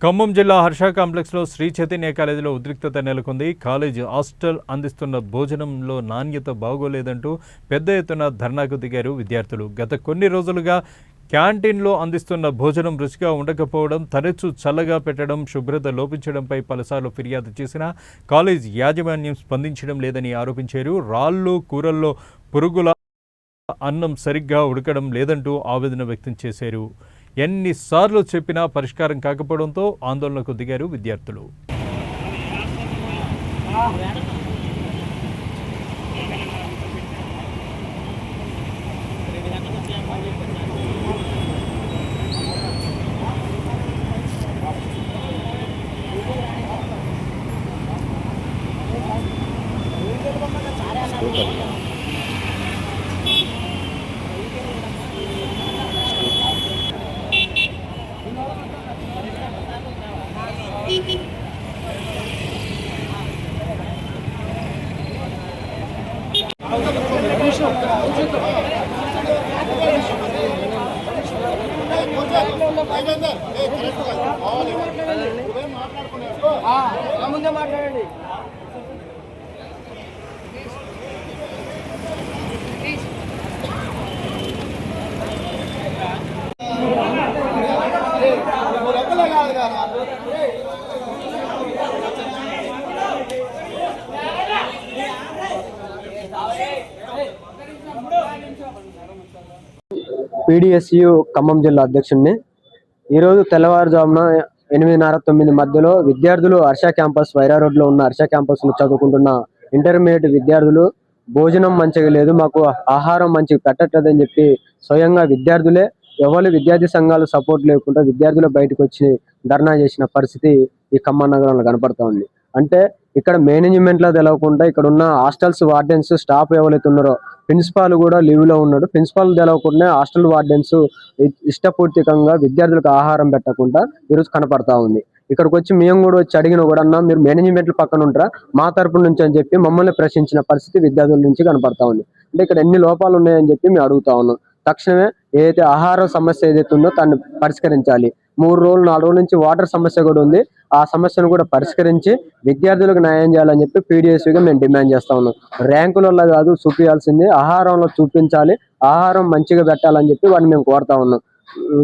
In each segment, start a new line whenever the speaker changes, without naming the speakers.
ఖమ్మం జిల్లా హర్ష కాంప్లెక్స్లో శ్రీ చైతన్య కాలేజీలో ఉద్రిక్తత నెలకొంది. కాలేజ్ హాస్టల్ అందిస్తున్న భోజనంలో నాణ్యత బాగోలేదంటూ పెద్ద ఎత్తున ధర్నాకు దిగారు విద్యార్థులు. గత కొన్ని రోజులుగా క్యాంటీన్లో అందిస్తున్న భోజనం రుచిగా ఉండకపోవడం, తరచూ చల్లగా పెట్టడం, శుభ్రత లోపించడంపై పలుసార్లు ఫిర్యాదు చేసినా కాలేజ్ యాజమాన్యం స్పందించడం లేదని ఆరోపించారు. రాళ్ళు, కూరల్లో పురుగుల అన్నం సరిగ్గా ఉడకడం లేదంటూ ఆవేదన వ్యక్తం చేశారు. ఎన్నిసార్లు చెప్పినా పరిష్కారం కాకపోవడంతో ఆందోళనకు దిగారు విద్యార్థులు.
ముందే మాట్లాడండి.
పీడిఎస్యు ఖమ్మం జిల్లా అధ్యక్షుడిని. ఈరోజు తెల్లవారుజామున 8:30-9 మధ్యలో విద్యార్థులు హర్ష క్యాంపస్ వైరా రోడ్లో ఉన్న హర్ష క్యాంపస్లో చదువుకుంటున్న ఇంటర్మీడియట్ విద్యార్థులు భోజనం మంచిగా లేదు, మాకు ఆహారం మంచిగా పెట్టట్లేదని చెప్పి స్వయంగా విద్యార్థులే, ఎవరు విద్యార్థి సంఘాలు సపోర్ట్ లేకుండా విద్యార్థులు బయటకు వచ్చి ధర్నా చేసిన పరిస్థితి ఈ ఖమ్మం నగరంలో కనపడతా ఉంది. అంటే ఇక్కడ మేనేజ్మెంట్లో తెలవకుండా ఇక్కడ ఉన్న హాస్టల్స్ వార్డెన్స్ స్టాఫ్ ఎవరైతే ఉన్నారో, ప్రిన్సిపాల్ కూడా లీవ్లో ఉన్నాడు, ప్రిన్సిపాల్ తెలవకుండా హాస్టల్ వార్డెన్స్ ఇష్టపూర్తికంగా విద్యార్థులకు ఆహారం పెట్టకుండా ఈరోజు కనపడతా ఉంది. ఇక్కడికి వచ్చి మేము కూడా వచ్చి అడిగిన కూడా అన్నా మీరు మేనేజ్మెంట్ పక్కన ఉంటారా మా తరపు నుంచి అని చెప్పి మమ్మల్ని ప్రశ్నించిన పరిస్థితి విద్యార్థుల నుంచి కనపడతా ఉంది. అంటే ఇక్కడ ఎన్ని లోపాలు ఉన్నాయని చెప్పి మేము అడుగుతా ఉన్నాం. తక్షణమే ఏదైతే ఆహార సమస్య ఏదైతే ఉందో దాన్ని పరిష్కరించాలి. 3 రోజులు 4 రోజుల నుంచి వాటర్ సమస్య కూడా ఉంది, ఆ సమస్యను కూడా పరిష్కరించి విద్యార్థులకు న్యాయం చేయాలని చెప్పి పీడిఎస్గా మేము డిమాండ్ చేస్తా ఉన్నాం. ర్యాంకులలో కాదు చూపించాల్సింది, ఆహారంలో చూపించాలి, ఆహారం మంచిగా పెట్టాలని చెప్పి వాడిని మేము కోరుతా ఉన్నాం.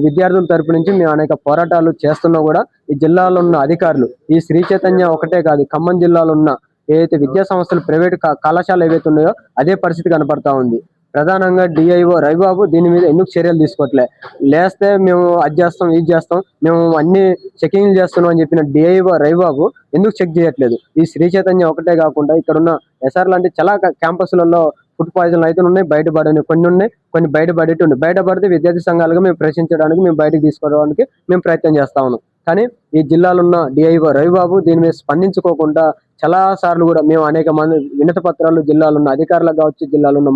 విద్యార్థుల తరపు నుంచి మేము అనేక పోరాటాలు చేస్తున్నా కూడా ఈ జిల్లాలో ఉన్న అధికారులు, ఈ శ్రీ చైతన్య ఒకటే కాదు ఖమ్మం జిల్లాలో ఉన్న ఏదైతే విద్యా సంస్థలు ప్రైవేట్ కళాశాలలు ఏవైతే ఉన్నాయో అదే పరిస్థితి కనపడతా ఉంది. ప్రధానంగా డిఐఓ రవిబాబు దీని మీద ఎందుకు చర్యలు తీసుకోవట్లే, లేస్తే మేము అది చేస్తాం ఇది చేస్తాం మేము అన్ని చెకింగ్లు చేస్తున్నాం అని చెప్పిన డిఐఓ రవిబాబు ఎందుకు చెక్ చేయట్లేదు? ఈ శ్రీ చైతన్య ఒకటే కాకుండా ఇక్కడ ఉన్న ఎస్ఆర్ లాంటి చాలా క్యాంపస్లలో ఫుడ్ పాయిజన్లు అయితే ఉన్నాయి, బయటపడని కొన్ని ఉన్నాయి, కొన్ని బయటపడేటి ఉన్నాయి. బయటపడితే విద్యార్థి సంఘాలుగా మేము ప్రశ్నించడానికి, మేము బయటకు తీసుకోవడానికి మేము ప్రయత్నం చేస్తా ఉన్నాం. కానీ ఈ జిల్లాలో ఉన్న డిఐఓ రవిబాబు దీని మీద స్పందించుకోకుండా చాలా సార్లు కూడా మేము అనేక మంది వినతి పత్రాలు జిల్లాలో ఉన్న అధికారులకు కావచ్చు, జిల్లాలో ఉన్న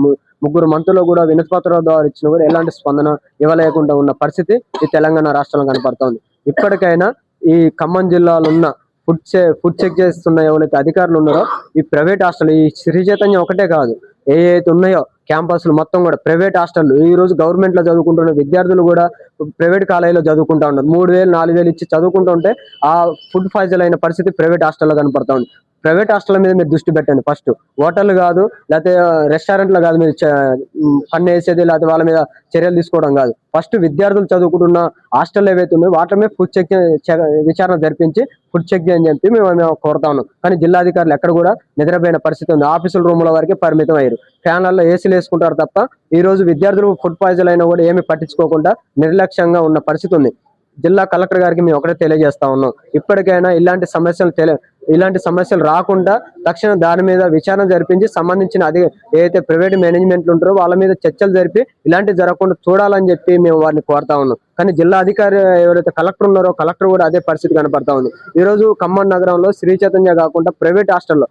3 మంత్రులు కూడా వినతి పత్రాల ద్వారా ఇచ్చినా కూడా ఎలాంటి స్పందన ఇవ్వలేకుండా ఉన్న పరిస్థితి ఈ తెలంగాణ రాష్ట్రంలో కనపడుతోంది. ఇప్పటికైనా ఈ ఖమ్మం జిల్లాలో ఉన్న ఫుడ్ చెక్ చేస్తున్న ఎవరైతే అధికారులు ఉన్నారో ఈ ప్రైవేట్ హాస్టల్, ఈ శ్రీ చైతన్య ఒకటే కాదు ఏవైతే ఉన్నాయో క్యాంపస్లు మొత్తం కూడా ప్రైవేట్ హాస్టల్, ఈ రోజు గవర్నమెంట్ లో చదువుకుంటున్న విద్యార్థులు కూడా ప్రైవేట్ కాలేజీలో చదువుకుంటా ఉన్నారు. 3,000-4,000 ఇచ్చి చదువుకుంటుంటే ఆ ఫుడ్ పాయిజన్ అయిన పరిస్థితి ప్రైవేట్ హాస్టల్లో కనపడతా ఉంది. ప్రైవేట్ హాస్టల్ మీద మీరు దృష్టి పెట్టండి. ఫస్ట్ హోటల్ కాదు, లేకపోతే రెస్టారెంట్లు కాదు మీరు పన్ను వేసేది, లేకపోతే వాళ్ళ మీద చర్యలు తీసుకోవడం కాదు. ఫస్ట్ విద్యార్థులు చదువుకుంటున్న హాస్టల్ ఏవైతే ఉన్నాయో వాటి మీద ఫుడ్ చెక్ విచారణ జరిపించి ఫుడ్ చెక్ చేయని చెప్పి మేము కోరుతా ఉన్నాం. కానీ జిల్లాధికారులు ఎక్కడ కూడా నిద్రపోయిన పరిస్థితి ఉంది. ఆఫీసుల రూముల వరకే పరిమితం అయ్యారు, ఫ్యాన్లలో ఏసీలు వేసుకుంటారు తప్ప ఈ రోజు విద్యార్థులు ఫుడ్ పాయిజన్ అయినా కూడా ఏమి పట్టించుకోకుండా నిర్లక్ష్యంగా ఉన్న పరిస్థితి ఉంది. జిల్లా కలెక్టర్ గారికి మేము ఒకటే తెలియజేస్తా ఉన్నాం, ఇప్పటికైనా ఇలాంటి సమస్యలు రాకుండా తక్షణం దాని మీద విచారణ జరిపించి సంబంధించిన ఏదైతే ప్రైవేట్ మేనేజ్మెంట్లు ఉంటారో వాళ్ళ మీద చర్చలు జరిపి ఇలాంటివి జరగకుండా చూడాలని చెప్పి మేము వారిని కోరుతా ఉన్నాం. కానీ జిల్లా అధికారి ఎవరైతే కలెక్టర్ ఉన్నారో కలెక్టర్ కూడా అదే పరిస్థితి కనపడతా ఉంది. ఈ రోజు ఖమ్మం నగరంలో శ్రీ చైతన్య కాకుండా ప్రైవేట్ హాస్టల్లో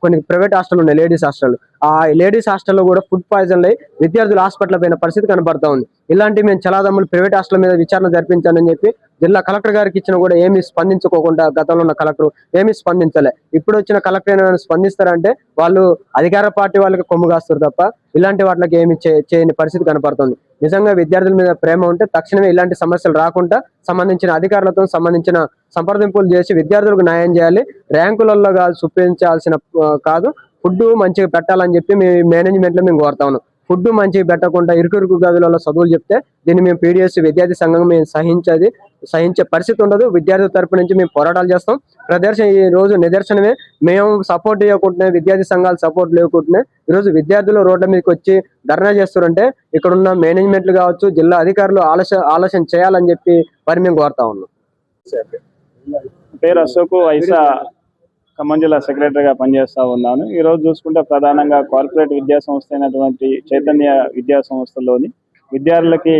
కొన్ని ప్రైవేట్ హాస్టల్ ఉన్నాయి, లేడీస్ హాస్టల్. ఆ లేడీస్ హాస్టల్లో కూడా ఫుడ్ పాయిజన్ అయి విద్యార్థులు హాస్పిటల్ పోయిన పరిస్థితి కనబడతా ఉంది. ఇలాంటివి మేము చలాదమ్ములు ప్రైవేట్ హాస్టల్ మీద విచారణ జరిపించాలని చెప్పి జిల్లా కలెక్టర్ గారికి ఇచ్చినా కూడా ఏమీ స్పందించుకోకుండా గతంలో ఉన్న కలెక్టర్ ఏమీ స్పందించలే. ఇప్పుడు వచ్చిన కలెక్టర్ ఏమైనా స్పందిస్తారంటే వాళ్ళు అధికార పార్టీ వాళ్ళకి కొమ్ము కాస్తారు తప్ప ఇలాంటి వాటికి ఏమి చేయని పరిస్థితి కనపడుతుంది. నిజంగా విద్యార్థుల మీద ప్రేమ ఉంటే తక్షణమే ఇలాంటి సమస్యలు రాకుండా సంబంధించిన అధికారులతో సంబంధించిన సంప్రదింపులు చేసి విద్యార్థులకు న్యాయం చేయాలి. ర్యాంకులలో చూపించాల్సిన కాదు, ఫుడ్ మంచిగా పెట్టాలని చెప్పి మేనేజ్మెంట్ లో మేము కోరుతా ఉన్నాం. ఫుడ్ మంచిగా పెట్టకుండా ఇరుకు గదులలో చదువులు చెప్తే దీన్ని మేము పీడిఎస్ విద్యార్థి సంఘం మేము సహించే పరిస్థితి ఉండదు. విద్యార్థుల తరపు నుంచి మేము పోరాటాలు చేస్తాం. ఈ రోజు నిదర్శనమే. మేము సపోర్ట్ ఇవ్వకుండానే, విద్యార్థి సంఘాలు సపోర్ట్ లేకుండానే ఈరోజు విద్యార్థులు రోడ్ల మీదకి వచ్చి ధర్నా చేస్తారంటే ఇక్కడున్న మేనేజ్మెంట్లు కావచ్చు, జిల్లా అధికారులు ఆలోచన చేయాలని చెప్పి మరి మేము కోరుతా ఉన్నాం.
పేరు అశోక్, ఐసా ఖమ్మం జిల్లా సెక్రటరీగా పనిచేస్తా ఉన్నాను. ఈ రోజు చూసుకుంటే ప్రధానంగా కార్పొరేట్ విద్యా సంస్థ అయినటువంటి చైతన్య విద్యా సంస్థలోని విద్యార్థులకి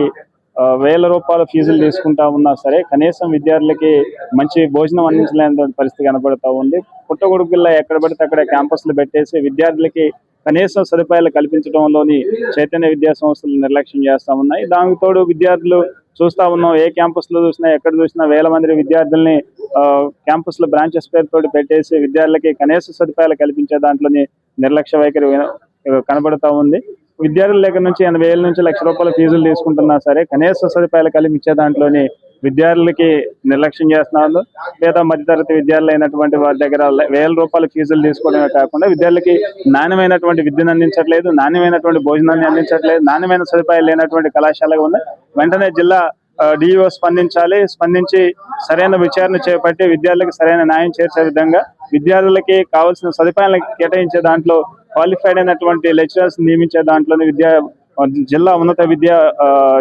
వేల రూపాయల ఫీజులు తీసుకుంటా ఉన్నా సరే కనీసం విద్యార్థులకి మంచి భోజనం అందించలేనటువంటి పరిస్థితి కనబడతా ఉంది. పుట్టగొడుగుల్లో ఎక్కడ పడితే అక్కడ క్యాంపస్లు పెట్టేసి విద్యార్థులకి కనీసం సదుపాయాలు కల్పించడంలోని చైతన్య విద్యా సంస్థలు నిర్లక్ష్యం చేస్తా ఉన్నాయి. దానికి తోడు విద్యార్థులు చూస్తా ఉన్నాం, ఏ క్యాంపస్ లో చూసినా ఎక్కడ చూసినా వేల మంది విద్యార్థుల్ని క్యాంపస్ లో బ్రాంచెస్ పేరుతోటి పెట్టేసి విద్యార్థులకి కనీస సదుపాయాలు కల్పించే దాంట్లోని నిర్లక్ష్య వైఖరి కనబడతా ఉంది. విద్యార్థుల దగ్గర నుంచి 80,000 నుంచి ₹1,00,000 ఫీజులు తీసుకుంటున్నా సరే కనీస సదుపాయాలు కల్పించే దాంట్లోని విద్యార్థులకి నిర్లక్ష్యం చేస్తున్నారు. లేదా మధ్యతరగతి విద్యార్థులు అయినటువంటి వారి దగ్గర ₹1,000 ఫీజులు తీసుకోవడమే కాకుండా విద్యార్థులకి నాణ్యమైనటువంటి విద్యను అందించట్లేదు, నాణ్యమైనటువంటి భోజనాన్ని అందించట్లేదు, నాణ్యమైన సదుపాయాలు లేనటువంటి కళాశాలగా ఉంది. వెంటనే జిల్లా డిఈఓ స్పందించి సరైన విచారణ చేపట్టి విద్యార్థులకు సరైన న్యాయం చేసే విధంగా విద్యార్థులకి కావాల్సిన సదుపాయాలను కేటాయించే దాంట్లో క్వాలిఫైడ్ అయినటువంటి లెక్చరర్స్ నియమించే దాంట్లోనే జిల్లా ఉన్నత విద్యా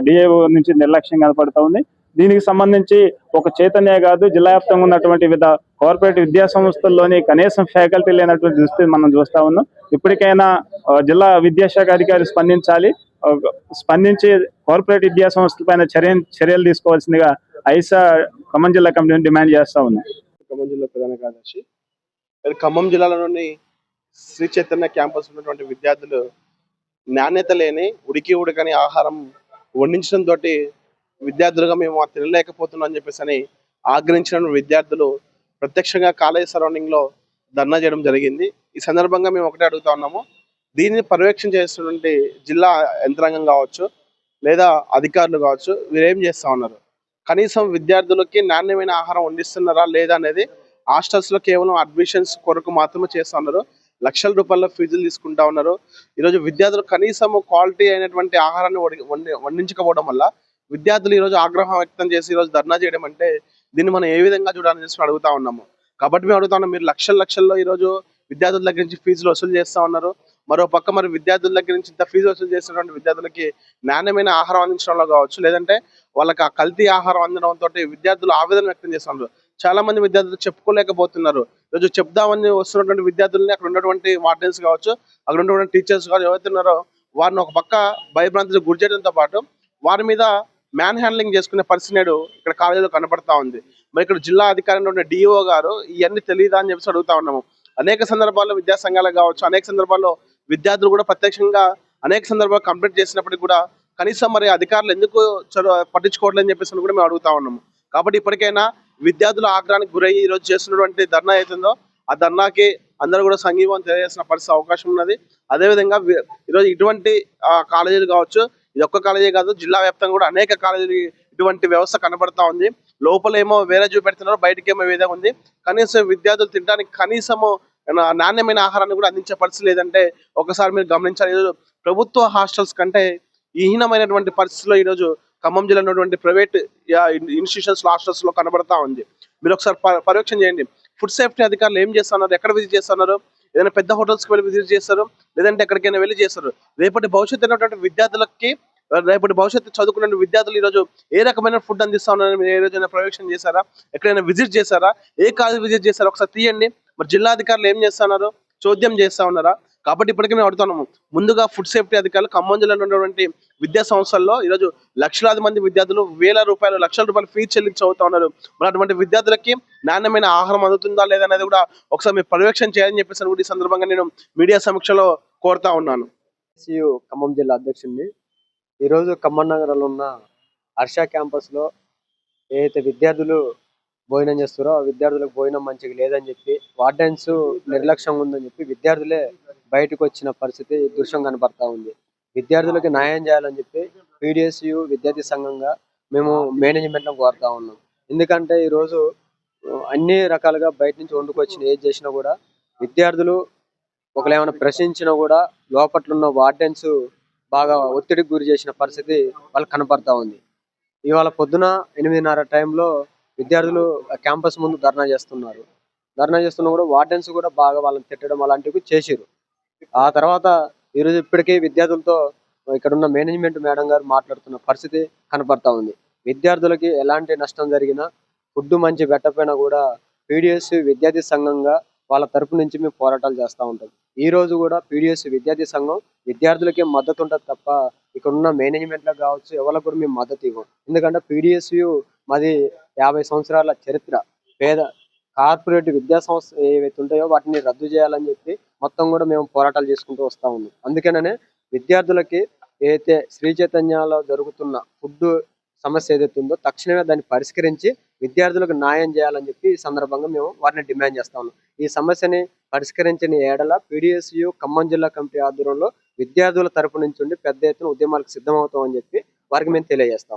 డిఏఓ నుంచి నిర్లక్ష్యం కనపడుతూ ఉంది. దీనికి సంబంధించి ఒక చైతన్య కాదు, జిల్లా వ్యాప్తంగా ఉన్నటువంటి వివిధ కార్పొరేట్ విద్యా సంస్థల్లోని కనీసం ఫ్యాకల్టీ లేనటువంటి దుస్థితి మనం చూస్తా ఉన్నాం. ఇప్పటికైనా జిల్లా విద్యాశాఖ అధికారి స్పందించి కార్పొరేట్ విద్యా సంస్థల పైన చర్యలు తీసుకోవాల్సిందిగా ఐసా ఖమ్మం జిల్లా కమిటీని డిమాండ్ చేస్తా ఉన్నాం.
ఖమ్మం జిల్లా ప్రధాన కార్యదర్శి. ఖమ్మం జిల్లాలోని శ్రీ చైతన్య క్యాంపస్ ఉన్నటువంటి విద్యార్థులు నాణ్యత లేని ఉడకని ఆహారం వండించడంతో విద్యార్థులుగా మేము తినలేకపోతున్నాం అని చెప్పేసి ఆగ్రహించిన విద్యార్థులు ప్రత్యక్షంగా కాలేజ్ సరౌండింగ్ లో ధర్నా చేయడం జరిగింది. ఈ సందర్భంగా మేము ఒకటే అడుగుతా ఉన్నాము, దీన్ని పర్యవేక్షణ చేస్తున్నటువంటి జిల్లా యంత్రాంగం కావచ్చు లేదా అధికారులు కావచ్చు, వీరేం చేస్తా ఉన్నారు? కనీసం విద్యార్థులకి నాణ్యమైన ఆహారం వండిస్తున్నారా లేదా అనేది హాస్టల్స్ లో కేవలం అడ్మిషన్స్ కొరకు మాత్రమే చేస్తా ఉన్నారు. ₹1,00,000 ఫీజులు తీసుకుంటా ఉన్నారు. ఈరోజు విద్యార్థులు కనీసం క్వాలిటీ అయినటువంటి ఆహారాన్ని వండించకపోవడం వల్ల విద్యార్థులు ఈరోజు ఆగ్రహం వ్యక్తం చేసి ఈరోజు ధర్నా చేయడం అంటే దీన్ని మనం ఏ విధంగా చూడాలని చెప్పి అడుగుతా ఉన్నాము. కాబట్టి మేము అడుగుతా ఉన్నాం, మీరు లక్షల్లో ఈరోజు విద్యార్థుల దగ్గర నుంచి ఫీజులు వసూలు చేస్తా ఉన్నారు. మరో పక్క మరి విద్యార్థుల దగ్గర నుంచి ఇంత ఫీజు వసూలు చేసినటువంటి విద్యార్థులకి నాణ్యమైన ఆహారం అందించడంలో కావచ్చు, లేదంటే వాళ్ళకి ఆ కల్తీ ఆహారం అందడంతో విద్యార్థులు ఆవేదన వ్యక్తం చేస్తున్నారు. చాలా మంది విద్యార్థులు చెప్పుకోలేకపోతున్నారు. ఈరోజు చెప్దామని వస్తున్నటువంటి విద్యార్థులని అక్కడ ఉన్నటువంటి వార్డెన్స్ కావచ్చు, అక్కడ ఉన్నటువంటి టీచర్స్ కావచ్చు, ఎవరున్నారో వారిని ఒక పక్క భయభ్రాంతులకు గురి చేయడంతో పాటు వారి మీద మ్యాన్ హ్యాండ్లింగ్ చేసుకునే పరిస్థితి నేడు ఇక్కడ కాలేజీలో కనపడతా ఉంది. మరి ఇక్కడ జిల్లా అధికారంలో ఉన్న డిఓ గారు ఇవన్నీ తెలియదా అని చెప్పి అడుగుతా ఉన్నాము. అనేక సందర్భాల్లో విద్యా సంఘాలకు కావచ్చు, అనేక సందర్భాల్లో విద్యార్థులు కూడా ప్రత్యక్షంగా అనేక సందర్భాల్లో కంప్లైంట్ చేసినప్పటికీ కూడా కనీసం మరి అధికారులు ఎందుకు పట్టించుకోవట్లేదని చెప్పేసి కూడా మేము అడుగుతా ఉన్నాము. కాబట్టి ఇప్పటికైనా విద్యార్థుల ఆగ్రహానికి గురయ్యి ఈరోజు చేస్తున్నటువంటి ధర్నా అవుతుందో ఆ ధర్నాకి అందరూ కూడా సంఘీభావం తెలియజేసిన పరిస్థితి అవకాశం ఉన్నది. అదేవిధంగా ఈరోజు ఇటువంటి కాలేజీలు కావచ్చు, ఇది ఒక్క కాలేజీ కాదు, జిల్లా వ్యాప్తంగా కూడా అనేక కాలేజీలు ఇటువంటి వ్యవస్థ కనబడతా ఉంది. లోపలేమో వేరే చూపెడుతున్నారు, బయటకేమో వేరే ఉంది. కనీసం విద్యార్థులు తినడానికి కనీసము నాణ్యమైన ఆహారాన్ని కూడా అందించే పరిస్థితి లేదంటే ఒకసారి మీరు గమనించాలి. ఈరోజు ప్రభుత్వ హాస్టల్స్ కంటే హీనమైనటువంటి పరిస్థితుల్లో ఈరోజు ఖమ్మం జిల్లా ఉన్నటువంటి ప్రైవేట్ ఇన్స్టిట్యూషన్స్ హాస్టల్స్ లో కనబడతా ఉంది. మీరు ఒకసారి పర్యవేక్షణ చేయండి. ఫుడ్ సేఫ్టీ అధికారులు ఏం చేస్తున్నారు, ఎక్కడ విజిట్ చేస్తున్నారు? ఏదైనా పెద్ద హోటల్స్ కి వెళ్ళి విజిట్ చేస్తారు, లేదంటే ఎక్కడికైనా వెళ్ళి చేస్తారు. రేపటి భవిష్యత్తు అయినటువంటి విద్యార్థులకి, రేపటి భవిష్యత్తు చదువుకున్న విద్యార్థులు ఈరోజు ఏ రకమైన ఫుడ్ అందిస్తా ఉన్నారని మీరు ఏ రోజైనా పర్యవేక్షణ చేశారా? ఎక్కడైనా విజిట్ చేశారా? ఏ కాలేజ్ విజిట్ చేశారా? ఒకసారి తీయండి. మరి జిల్లా అధికారులు ఏం చేస్తున్నారు? చోద్యం చేస్తా ఉన్నారా? కాబట్టి ఇప్పటికీ మేము అడుగుతున్నాము, ముందుగా ఫుడ్ సేఫ్టీ అధికారులు ఖమ్మం జిల్లాలో ఉన్నటువంటి విద్యా సంస్థల్లో ఈరోజు లక్షలాది మంది విద్యార్థులు ₹1,000 ఫీజు చెల్లించి చదువుతా ఉన్నారు. మరి అటువంటి విద్యార్థులకి నాణ్యమైన ఆహారం అందుతుందా లేదా అనేది కూడా ఒకసారి మీరు పర్యవేక్షణ చేయాలని చెప్పేసి కూడా ఈ సందర్భంగా నేను మీడియా సమీక్షలో కోరుతా ఉన్నాను.
ఖమ్మం జిల్లా అధ్యక్షుడిని. ఈరోజు ఖమ్మం నగరంలో ఉన్న హర్ష క్యాంపస్ లో ఏదైతే విద్యార్థులు భోజనం చేస్తారో ఆ విద్యార్థులకు భోజనం మంచిగా లేదని చెప్పి వార్డెన్స్ నిర్లక్ష్యంగా ఉందని చెప్పి విద్యార్థులే బయటకు వచ్చిన పరిస్థితి దృశ్యం కనపడతా ఉంది. విద్యార్థులకు న్యాయం చేయాలని చెప్పి పీడిఎస్యు విద్యార్థి సంఘంగా మేము మేనేజ్మెంట్ను కోరుతా ఉన్నాం. ఎందుకంటే ఈరోజు అన్ని రకాలుగా బయట నుంచి వండుకొచ్చిన ఏది చేసినా కూడా విద్యార్థులు ఒకరు ఏమైనా ప్రశ్నించినా కూడా లోపట్ల ఉన్న వార్డెన్స్ బాగా ఒత్తిడికి గురి చేసిన పరిస్థితి వాళ్ళకి కనపడతా ఉంది. ఇవాళ పొద్దున 8:30 టైంలో విద్యార్థులు క్యాంపస్ ముందు ధర్నా చేస్తున్నారు. ధర్నా చేస్తున్నా కూడా వార్డెన్స్ కూడా బాగా వాళ్ళని తిట్టడం అలాంటివి చేసిరు. ఆ తర్వాత ఈరోజు ఇప్పటికీ విద్యార్థులతో ఇక్కడ ఉన్న మేనేజ్మెంట్ మేడం గారు మాట్లాడుతున్న పరిస్థితి కనపడతా ఉంది. విద్యార్థులకి ఎలాంటి నష్టం జరిగినా ఫుడ్ మంచి పెట్టకపోయినా కూడా పీడిఎస్ విద్యార్థి సంఘంగా వాళ్ళ తరపు నుంచి మేము పోరాటాలు చేస్తూ ఉంటాం. ఈ రోజు కూడా పీడిఎస్ విద్యార్థి సంఘం విద్యార్థులకే మద్దతు ఉంటుంది తప్ప ఇక్కడ ఉన్న మేనేజ్మెంట్లకు కావచ్చు ఎవరికి కూడా మేము మద్దతు ఇవ్వం. ఎందుకంటే పీడిఎస్యు మాది 50 సంవత్సరాల చరిత్ర. పేద కార్పొరేట్ విద్యా సంస్థ ఏవైతే ఉంటాయో వాటిని రద్దు చేయాలని చెప్పి మొత్తం కూడా మేము పోరాటాలు చేసుకుంటూ వస్తూ ఉన్నాం. అందుకనే విద్యార్థులకి ఏదైతే శ్రీ చైతన్యలో జరుగుతున్న ఫుడ్ సమస్య ఏదైతే ఉందో తక్షణమే దాన్ని పరిష్కరించి విద్యార్థులకు న్యాయం చేయాలని చెప్పి ఈ సందర్భంగా మేము వారిని డిమాండ్ చేస్తా ఉన్నాం. ఈ సమస్యని పరిష్కరించిన ఏడల పీడిఎస్యు ఖమ్మం జిల్లా కమిటీ ఆధ్వర్యంలో విద్యార్థుల తరపు నుంచి ఉండి పెద్ద ఎత్తున ఉద్యమాలకు సిద్ధమవుతామని చెప్పి వారికి మేము తెలియజేస్తాం.